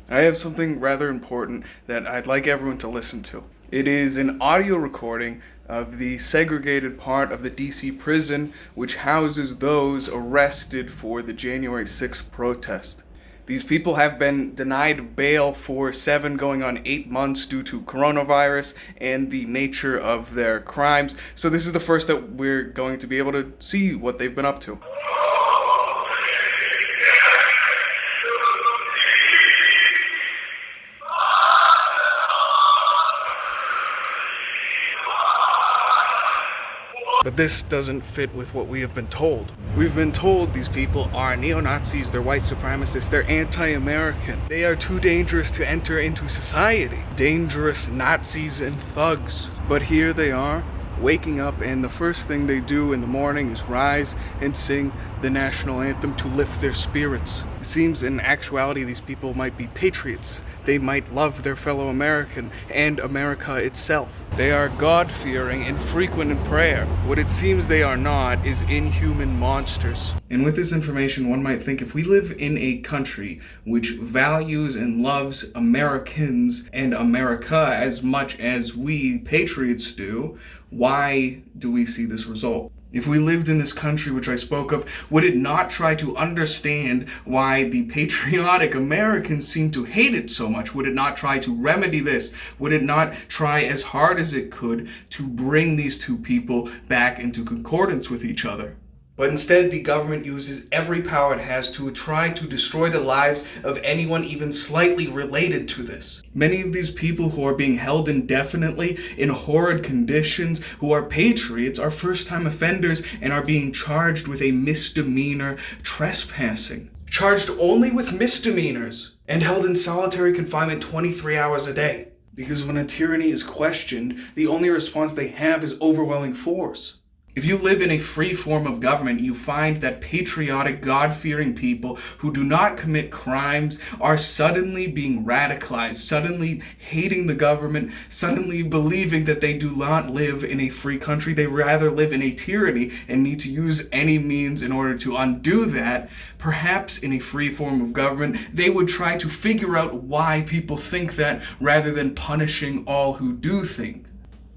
I have something rather important that I'd like everyone to listen to. It is an audio recording of the segregated part of the DC prison which houses those arrested for the January 6th protest. These people have been denied bail for 7 going on 8 months due to coronavirus and the nature of their crimes. So this is the first that we're going to be able to see what they've been up to. But this doesn't fit with what we have been told. We've been told these people are neo-Nazis, they're white supremacists, they're anti-American. They are too dangerous to enter into society. Dangerous Nazis and thugs. But here they are, waking up, and the first thing they do in the morning is rise and sing the national anthem to lift their spirits. It seems in actuality these people might be patriots. They might love their fellow American and America itself. They are God-fearing and frequent in prayer. What it seems they are not is inhuman monsters. And with this information, one might think if we live in a country which values and loves Americans and America as much as we patriots do, why do we see this result? If we lived in this country which I spoke of, would it not try to understand why the patriotic Americans seem to hate it so much? Would it not try to remedy this? Would it not try as hard as it could to bring these two people back into concordance with each other? But instead, the government uses every power it has to try to destroy the lives of anyone even slightly related to this. Many of these people who are being held indefinitely in horrid conditions, who are patriots, are first-time offenders and are being charged with a misdemeanor trespassing. Charged only with misdemeanors and held in solitary confinement 23 hours a day. Because when a tyranny is questioned, the only response they have is overwhelming force. If you live in a free form of government, you find that patriotic, God-fearing people who do not commit crimes are suddenly being radicalized, suddenly hating the government, suddenly believing that they do not live in a free country. They rather live in a tyranny and need to use any means in order to undo that. Perhaps in a free form of government, they would try to figure out why people think that rather than punishing all who do think.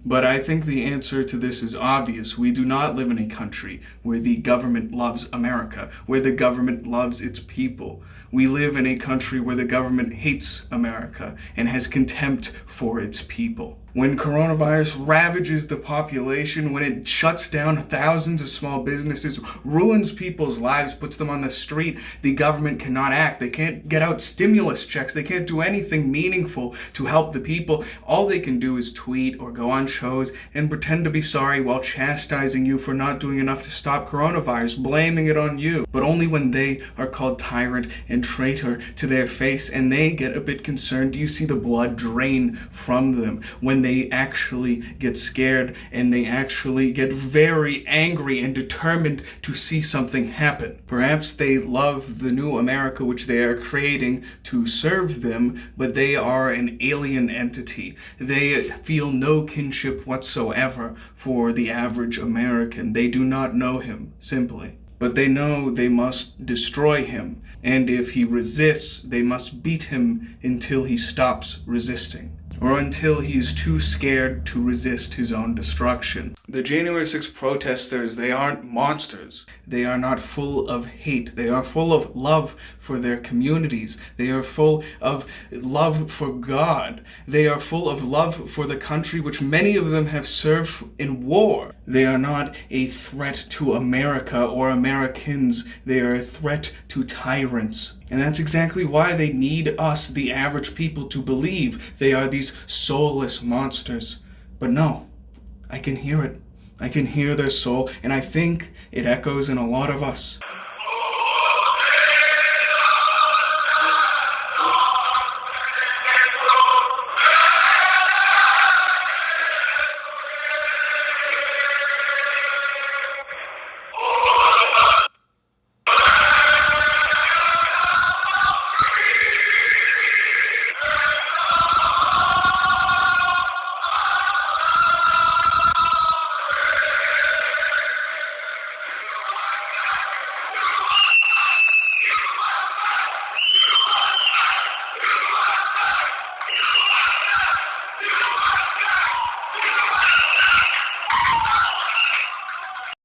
But I think the answer to this is obvious. We do not live in a country where the government loves America, where the government loves its people. We live in a country where the government hates America and has contempt for its people. When coronavirus ravages the population, when it shuts down thousands of small businesses, ruins people's lives, puts them on the street, the government cannot act. They can't get out stimulus checks. They can't do anything meaningful to help the people. All they can do is tweet or go on shows and pretend to be sorry while chastising you for not doing enough to stop coronavirus, blaming it on you. But only when they are called tyrant and traitor to their face and they get a bit concerned do you see the blood drain from them. When they actually get scared and they actually get very angry and determined to see something happen. Perhaps they love the new America which they are creating to serve them, but they are an alien entity. They feel no kinship whatsoever for the average American. They do not know him, simply. But they know they must destroy him, and if he resists, they must beat him until he stops resisting, or until he is too scared to resist his own destruction. The January 6th protesters, they aren't monsters. They are not full of hate. They are full of love for their communities. They are full of love for God. They are full of love for the country which many of them have served in war. They are not a threat to America or Americans. They are a threat to tyrants. And that's exactly why they need us, the average people, to believe they are these soulless monsters. But no, I can hear it. I can hear their soul, and I think it echoes in a lot of us.